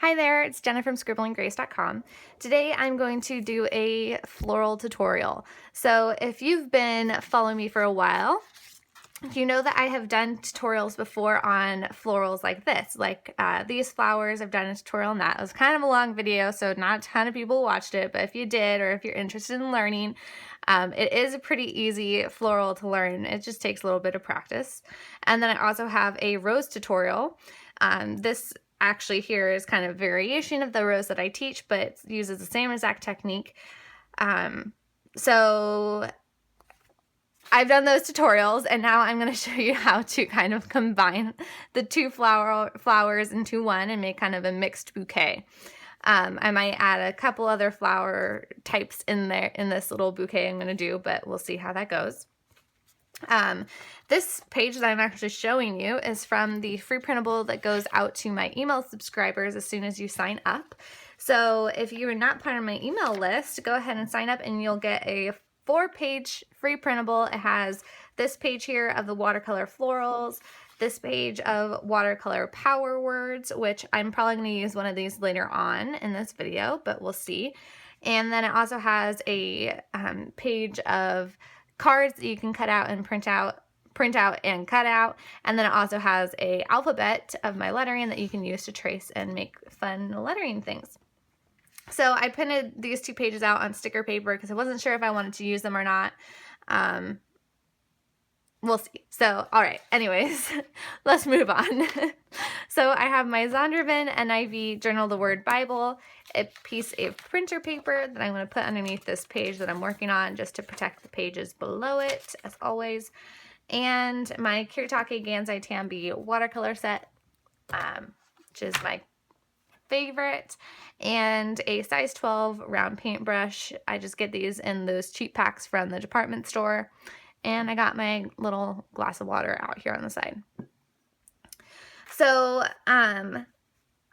Hi there, it's Jenna from scribblinggrace.com. Today I'm going to do a floral tutorial. So if you've been following me for a while, you know that I have done tutorials before on florals like this, like these flowers. I've done a tutorial on that. It was kind of a long video, so not a ton of people watched it, but if you did, or if you're interested in learning, it is a pretty easy floral to learn. It just takes a little bit of practice. And then I also have a rose tutorial. This actually here is kind of a variation of the rose that I teach, but it uses the same exact technique. So I've done those tutorials, and now I'm going to show you how to kind of combine the two flowers into one and make kind of a mixed bouquet. I might add a couple other flower types in there in this little bouquet I'm going to do, but we'll see how that goes. This page that I'm actually showing you is from the free printable that goes out to my email subscribers as soon as you sign up. So if you are not part of my email list, go ahead and sign up and you'll get a 4-page free printable. It has this page here of the watercolor florals, this page of watercolor power words, which I'm probably going to use one of these later on in this video, but we'll see. And then it also has a page of cards that you can cut out and print out and cut out. And then it also has a alphabet of my lettering that you can use to trace and make fun lettering things. So I printed these 2 pages out on sticker paper because I wasn't sure if I wanted to use them or not. We'll see. So, all right, anyways, let's move on. So I have my Zondervan NIV Journal the Word Bible, a piece of printer paper that I'm going to put underneath this page that I'm working on just to protect the pages below it, as always, and my Kiritake Gansai Tambi watercolor set, which is my favorite, and a size 12 round paintbrush. I just get these in those cheap packs from the department store. And I got my little glass of water out here on the side. So I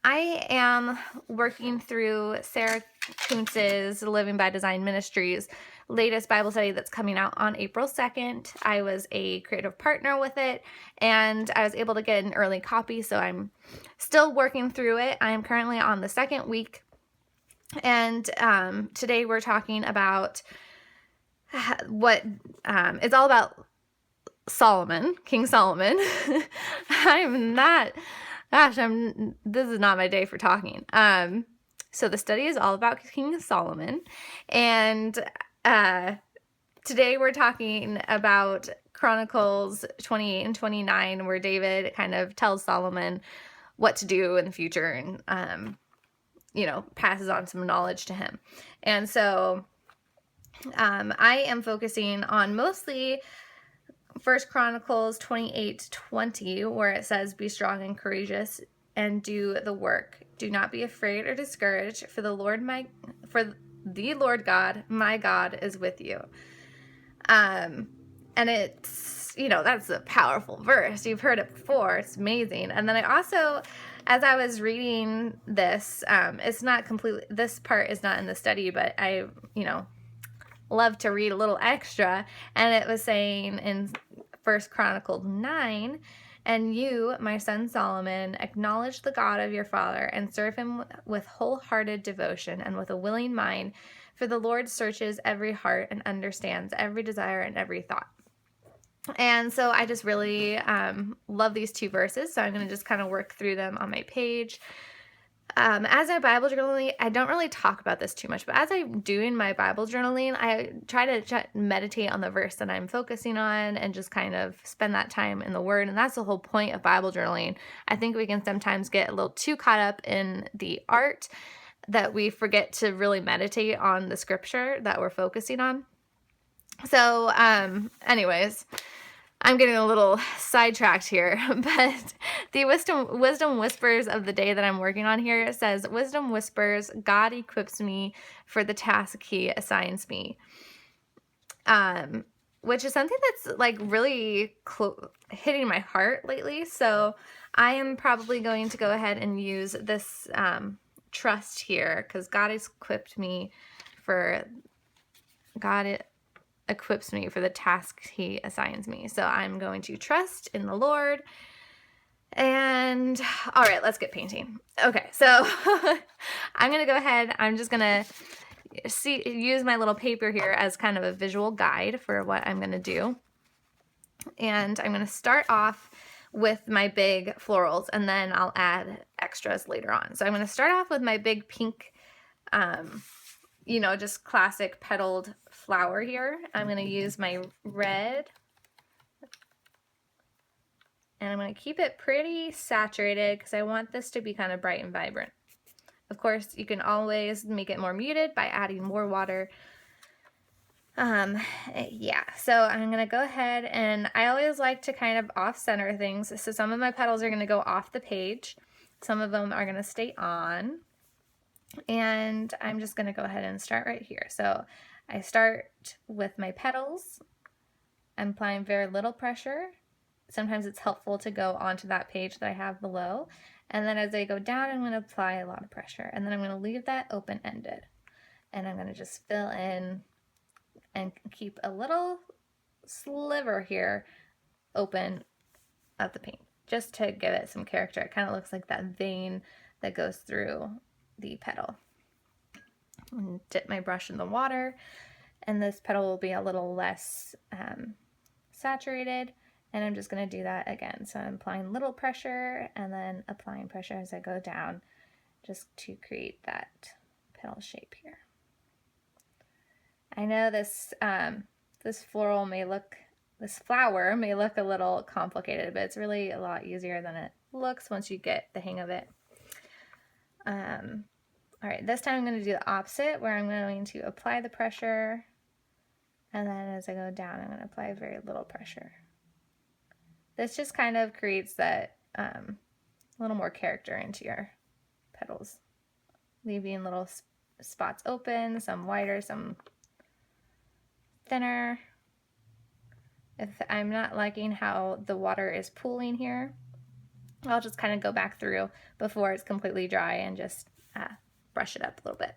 am working through Sarah Kuntz's Living by Design Ministries latest Bible study that's coming out on April 2nd. I was a creative partner with it, and I was able to get an early copy, so I'm still working through it. I am currently on the 2nd week, and today we're talking about what it's all about Solomon, King Solomon. This is not my day for talking. So the study is all about King Solomon, and today we're talking about Chronicles 28 and 29, where David kind of tells Solomon what to do in the future and, passes on some knowledge to him. And so I am focusing on mostly 1 Chronicles 28:20, where it says, "Be strong and courageous and do the work. Do not be afraid or discouraged, for the Lord God, my God, is with you." And it's, that's a powerful verse. You've heard it before. It's amazing. And then I also, as I was reading this, it's not completely, this part is not in the study, but I, love to read a little extra, and it was saying in 1 Chronicles 9, "And you, my son Solomon, acknowledge the God of your father and serve him with wholehearted devotion and with a willing mind, for the Lord searches every heart and understands every desire and every thought." And so I just really love these 2 verses, so I'm going to just kind of work through them on my page. As I Bible journaling, I don't really talk about this too much, but as I'm doing my Bible journaling, I try to meditate on the verse that I'm focusing on and just kind of spend that time in the Word. And that's the whole point of Bible journaling. I think we can sometimes get a little too caught up in the art that we forget to really meditate on the scripture that we're focusing on. So, anyways, I'm getting a little sidetracked here, but the wisdom whispers of the day that I'm working on here says, "Wisdom whispers, God equips me for the task he assigns me," which is something that's like really hitting my heart lately. So I am probably going to go ahead and use this trust here, because God equips me for the task he assigns me. So I'm going to trust in the Lord And all right, let's get painting. Okay, so I'm gonna go ahead, I'm just gonna use my little paper here as kind of a visual guide for what I'm gonna do. And I'm gonna start off with my big florals, and then I'll add extras later on. So I'm gonna start off with my big pink, you know, just classic petaled flower here. I'm gonna use my red, and I'm going to keep it pretty saturated because I want this to be kind of bright and vibrant. Of course, you can always make it more muted by adding more water. Yeah, so I'm going to go ahead, and I always like to kind of off-center things. So some of my petals are going to go off the page. Some of them are going to stay on. And I'm just going to go ahead and start right here. So I start with my petals. I'm applying very little pressure. Sometimes it's helpful to go onto that page that I have below. And then as I go down, I'm going to apply a lot of pressure. And then I'm going to leave that open-ended. And I'm going to just fill in and keep a little sliver here open of the paint, just to give it some character. It kind of looks like that vein that goes through the petal. And dip my brush in the water, and this petal will be a little less saturated. And I'm just going to do that again. So I'm applying little pressure and then applying pressure as I go down, just to create that petal shape here. I know this this flower may look a little complicated, but it's really a lot easier than it looks once you get the hang of it. All right, this time I'm going to do the opposite, where I'm going to apply the pressure, and then as I go down, I'm going to apply very little pressure. This just kind of creates that a little more character into your petals, leaving little spots open, some wider, some thinner. If I'm not liking how the water is pooling here, I'll just kind of go back through before it's completely dry and just brush it up a little bit.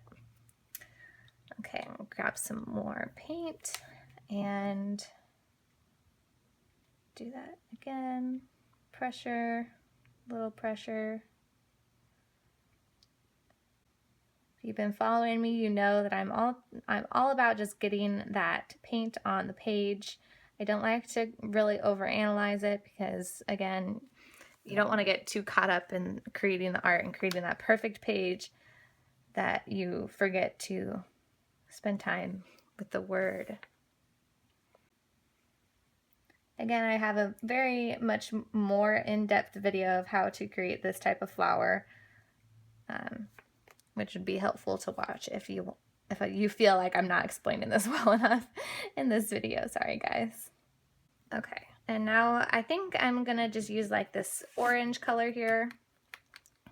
Okay, I'll grab some more paint and do that again. Pressure, little pressure. If you've been following me, you know that I'm all about just getting that paint on the page. I don't like to really overanalyze it because, again, you don't want to get too caught up in creating the art and creating that perfect page that you forget to spend time with the word. Again, I have a very much more in-depth video of how to create this type of flower, which would be helpful to watch if you feel like I'm not explaining this well enough in this video. Sorry, guys. Okay, and now I think I'm gonna just use like this orange color here.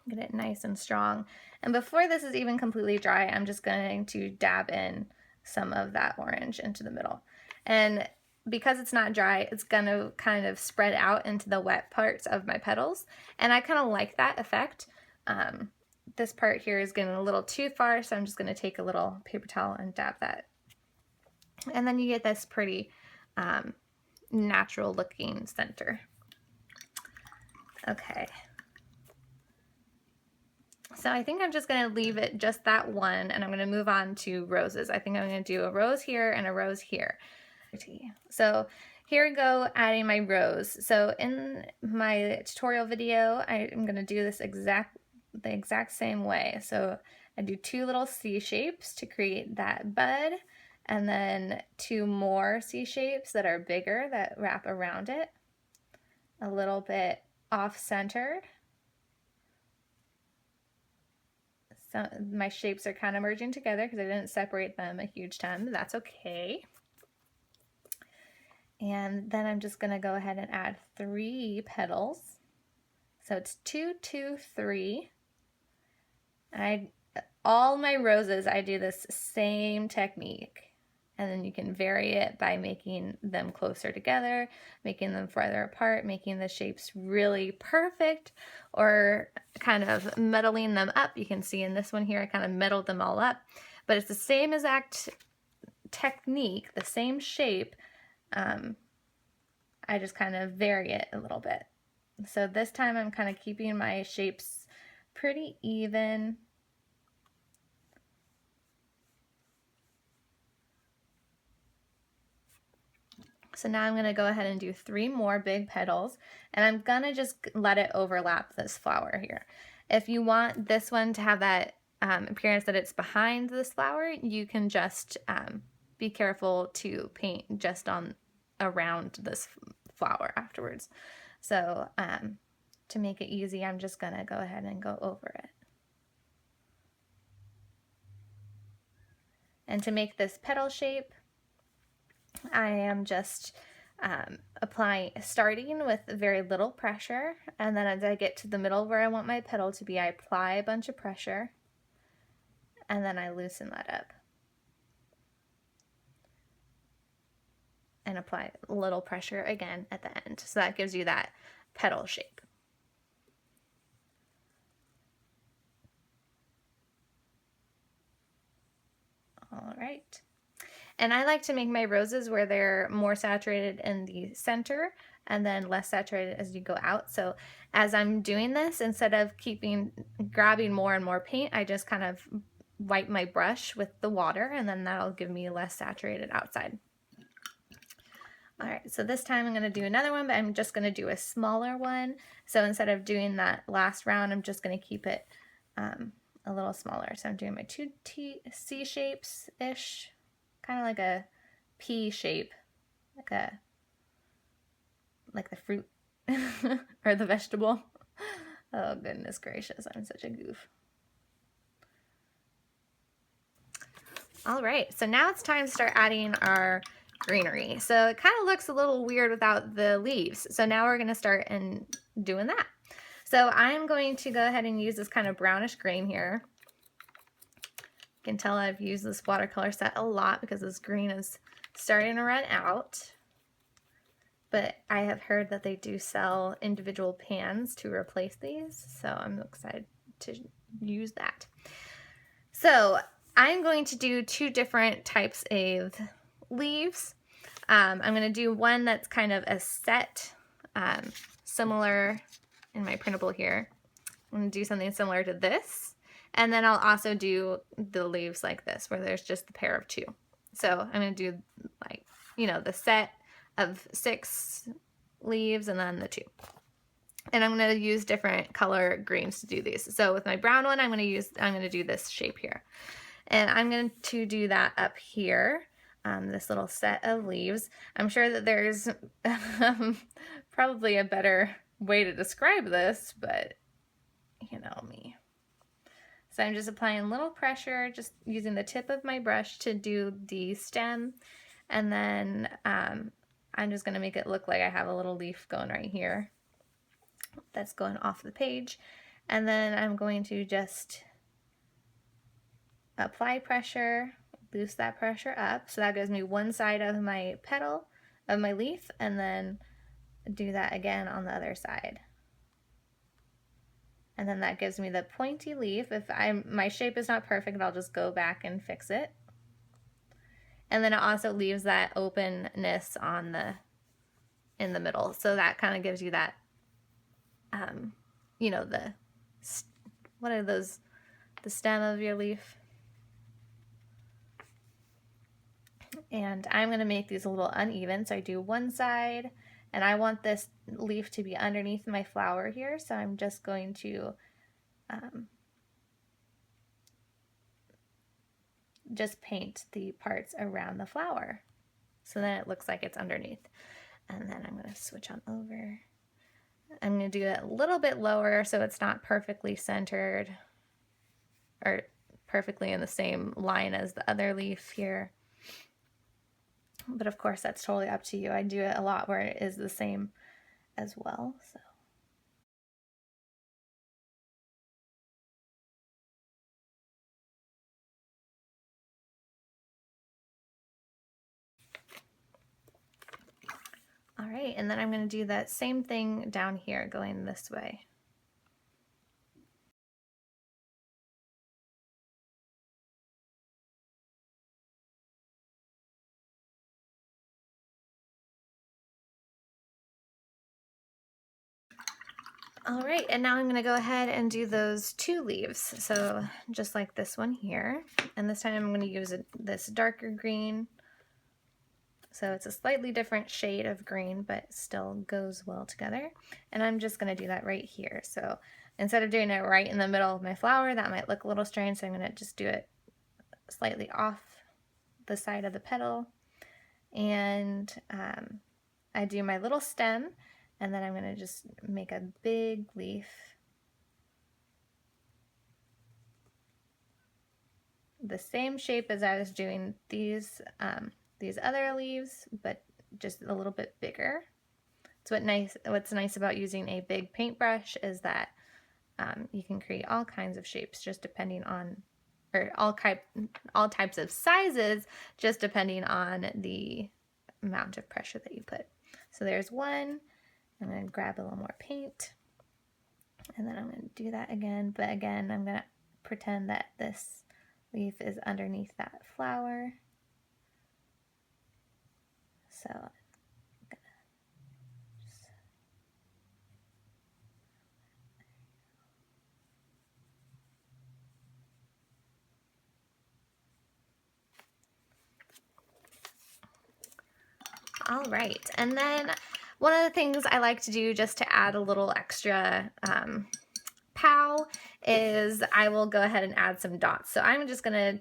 Get it nice and strong. And before this is even completely dry, I'm just going to dab in some of that orange into the middle. And because it's not dry, it's going to kind of spread out into the wet parts of my petals. And I kind of like that effect. This part here is getting a little too far, so I'm just going to take a little paper towel and dab that. And then you get this pretty natural looking center. Okay. So I think I'm just going to leave it just that one, and I'm going to move on to roses. I think I'm going to do a rose here and a rose here. So here we go, adding my rose. So in my tutorial video, I'm going to do this the exact same way. So I do 2 little C shapes to create that bud, and then 2 more C shapes that are bigger that wrap around it, a little bit off-centered. So my shapes are kind of merging together because I didn't separate them a huge ton, but that's okay. And then I'm just going to go ahead and add 3 petals. So it's 2, 2, 3. And all my roses, I do this same technique. And then you can vary it by making them closer together, making them farther apart, making the shapes really perfect, or kind of metalling them up. You can see in this one here, I kind of metaled them all up. But it's the same exact technique, the same shape. I just kind of vary it a little bit. So this time I'm kind of keeping my shapes pretty even. So now I'm going to go ahead and do 3 more big petals, and I'm going to just let it overlap this flower here. If you want this one to have that appearance that it's behind this flower, you can just be careful to paint just on around this flower afterwards. So to make it easy, I'm just going to go ahead and go over it. And to make this petal shape, I am just starting with very little pressure, and then as I get to the middle where I want my petal to be, I apply a bunch of pressure, and then I loosen that up. And apply a little pressure again at the end. So that gives you that petal shape. All right. And I like to make my roses where they're more saturated in the center and then less saturated as you go out. So as I'm doing this, instead of grabbing more and more paint, I just kind of wipe my brush with the water, and then that'll give me less saturated outside. All right, so this time I'm going to do another one, but I'm just going to do a smaller one. So instead of doing that last round, I'm just going to keep it a little smaller. So I'm doing my 2 C shapes-ish, kind of like a pea shape, like the fruit or the vegetable. Oh, goodness gracious, I'm such a goof. All right, so now it's time to start adding our greenery. So it kind of looks a little weird without the leaves. So now we're going to start doing that. So I'm going to go ahead and use this kind of brownish green here. You can tell I've used this watercolor set a lot because this green is starting to run out. But I have heard that they do sell individual pans to replace these, so I'm excited to use that. So I'm going to do 2 different types of leaves. I'm going to do one that's kind of a set, similar in my printable here. I'm going to do something similar to this, and then I'll also do the leaves like this where there's just the pair of 2. So I'm going to do like, you know, the set of 6 leaves and then the 2. And I'm going to use different color greens to do these. So with my brown one, I'm going to do this shape here. And I'm going to do that up here, this little set of leaves. I'm sure that there's probably a better way to describe this, but you know me. So I'm just applying a little pressure, just using the tip of my brush to do the stem. And then I'm just going to make it look like I have a little leaf going right here that's going off the page. And then I'm going to just apply pressure, boost that pressure up. So that gives me one side of my petal of my leaf, and then do that again on the other side. And then that gives me the pointy leaf. If my shape is not perfect, I'll just go back and fix it. And then it also leaves that openness in the middle. So that kind of gives you that, you know, what are those, the stem of your leaf. And I'm going to make these a little uneven. So I do one side, and I want this leaf to be underneath my flower here. So I'm just going to just paint the parts around the flower. So then it looks like it's underneath. And then I'm going to switch on over. I'm going to do it a little bit lower so it's not perfectly centered or perfectly in the same line as the other leaf here. But of course, that's totally up to you. I do it a lot where it is the same as well. So. All right, and then I'm going to do that same thing down here going this way. All right, and now I'm going to go ahead and do those 2 leaves. So just like this one here, and this time I'm going to use this darker green. So it's a slightly different shade of green, but still goes well together. And I'm just going to do that right here. So instead of doing it right in the middle of my flower, that might look a little strange. So I'm going to just do it slightly off the side of the petal. And I do my little stem, and then I'm going to just make a big leaf. The same shape as I was doing these other leaves, but just a little bit bigger. So what's nice about using a big paintbrush is that you can create all kinds of shapes just depending on, or all types of sizes, just depending on the amount of pressure that you put. So there's one. I'm going to grab a little more paint, and then I'm going to do that again, but again I'm going to pretend that this leaf is underneath that flower. So I'm gonna just... All right, and then one of the things I like to do just to add a little extra pow is I will go ahead and add some dots. So I'm just gonna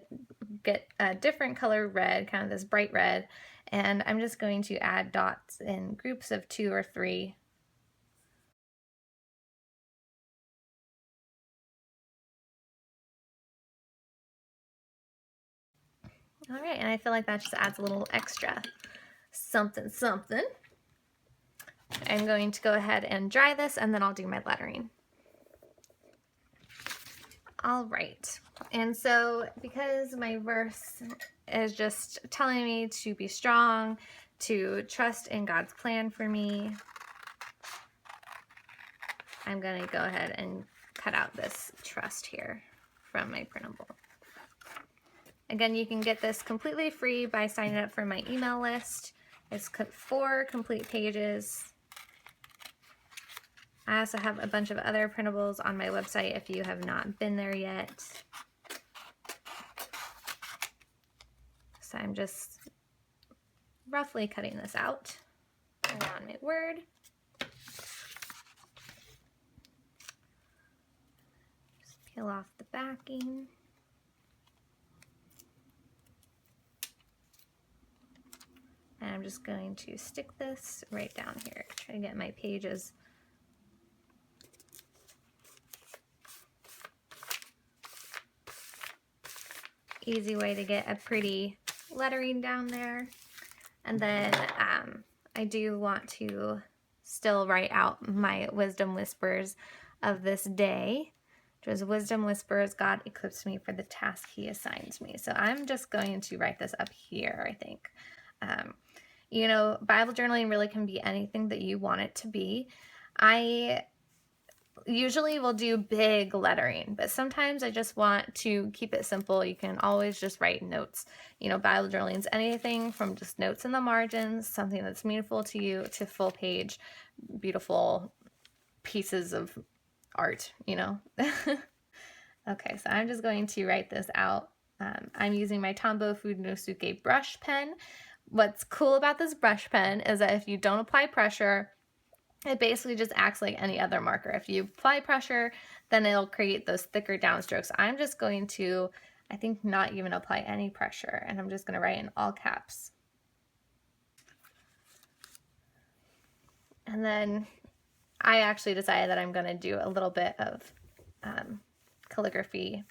get a different color red, kind of this bright red, and I'm just going to add dots in groups of 2 or 3. All right, and I feel like that just adds a little extra something. I'm going to go ahead and dry this, and then I'll do my lettering. All right, and so because my verse is just telling me to be strong, to trust in God's plan for me, I'm going to go ahead and cut out this trust here from my printable. Again, you can get this completely free by signing up for my email list. It's 4 complete pages. I also have a bunch of other printables on my website if you have not been there yet. So I'm just roughly cutting this out on my Word. Just peel off the backing. And I'm just going to stick this right down here. Try to get my pages easy way to get a pretty lettering down there. And then I do want to still write out my wisdom whispers of this day, which was wisdom whispers, God equips me for the task he assigns me. So I'm just going to write this up here, I think. You know, Bible journaling really can be anything that you want it to be. I usually will do big lettering, but sometimes I just want to keep it simple. You can always just write notes. You know, Bible journaling is anything from just notes in the margins, something that's meaningful to you, to full page, beautiful pieces of art, you know. Okay, so I'm just going to write this out. I'm using my Tombow Funosuke brush pen. What's cool about this brush pen is that if you don't apply pressure, it basically just acts like any other marker. If you apply pressure, then it'll create those thicker downstrokes. I'm just going to, I think, not even apply any pressure, and I'm just going to write in all caps. And then I actually decided that I'm going to do a little bit of calligraphy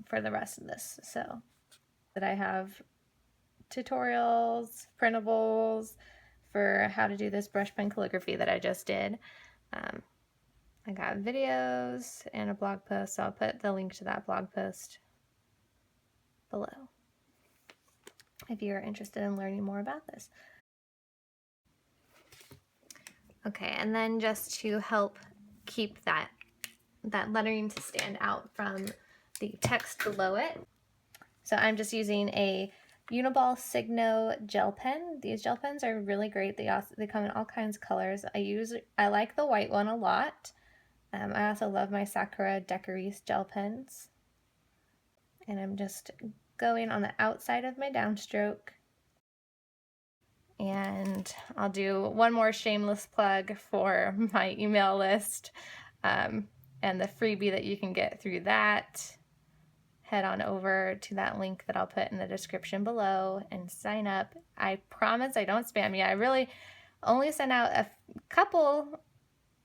for the rest of this. So that I have tutorials, printables for how to do this brush pen calligraphy that I just did. I got videos and a blog post, so I'll put the link to that blog post below if you are interested in learning more about this. Okay, and then just to help keep that lettering to stand out from the text below it, so I'm just using a Uniball Signo gel pen. These gel pens are really great. They come in all kinds of colors. I like the white one a lot. I also love my Sakura Decorise gel pens. And I'm just going on the outside of my downstroke. And I'll do one more shameless plug for my email list and the freebie that you can get through that. Head on over to that link that I'll put in the description below and sign up. I promise I don't spam you. I really only sent out a couple.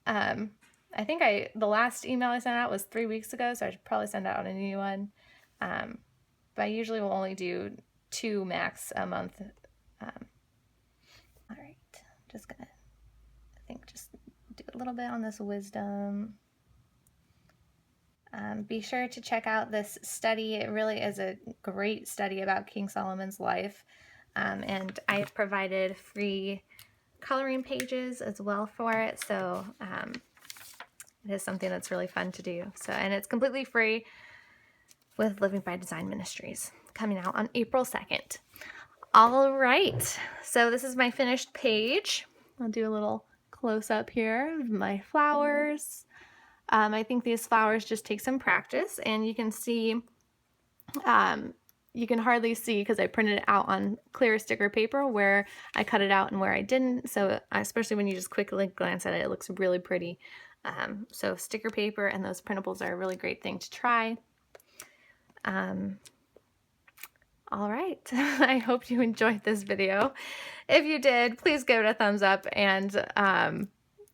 I think the last email I sent out was 3 weeks ago, so I should probably send out a new one. But I usually will only do 2 max a month. All right, just gonna, I think, just do a little bit on this wisdom. Be sure to check out this study. It really is a great study about King Solomon's life. And I've provided free coloring pages as well for it. So it is something that's really fun to do. So, and it's completely free with Living by Design Ministries, coming out on April 2nd. All right, so this is my finished page. I'll do a little close up here of my flowers. I think these flowers just take some practice, and you can see, you can hardly see because I printed it out on clear sticker paper where I cut it out and where I didn't. So especially when you just quickly glance at it, it looks really pretty. So sticker paper and those printables are a really great thing to try. All right, I hope you enjoyed this video. If you did, please give it a thumbs up and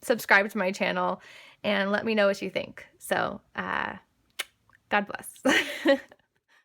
subscribe to my channel and let me know what you think. So, God bless.